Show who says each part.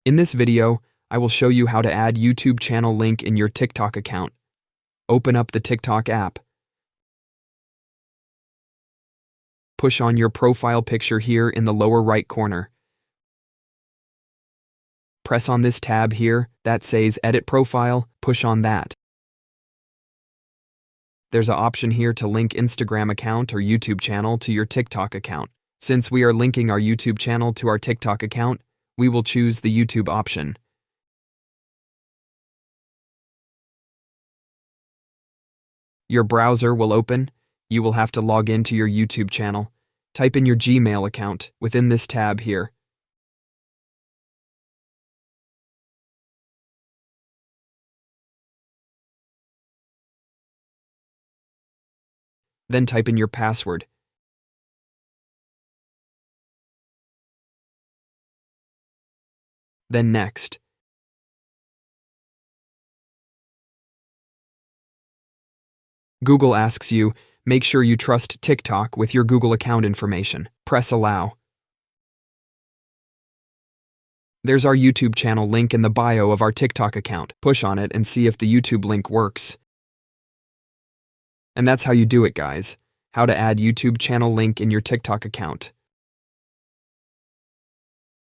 Speaker 1: In this video, I will show you how to add YouTube channel link in your TikTok account. Open up the TikTok app. Push on your profile picture here in the lower right corner. Press on this tab here that says Edit Profile, push on that. There's an option here to link Instagram account or YouTube channel to your TikTok account. Since we are linking our YouTube channel to our TikTok account, we will choose the YouTube option. Your browser will open. You will have to log into your YouTube channel. Type in your Gmail account within this tab here. Then type in your password. Then next. Google asks you, make sure you trust TikTok with your Google account information. Press Allow. There's our YouTube channel link in the bio of our TikTok account. Push on it and see if the YouTube link works. And that's how you do it, guys. How to add YouTube channel link in your TikTok account.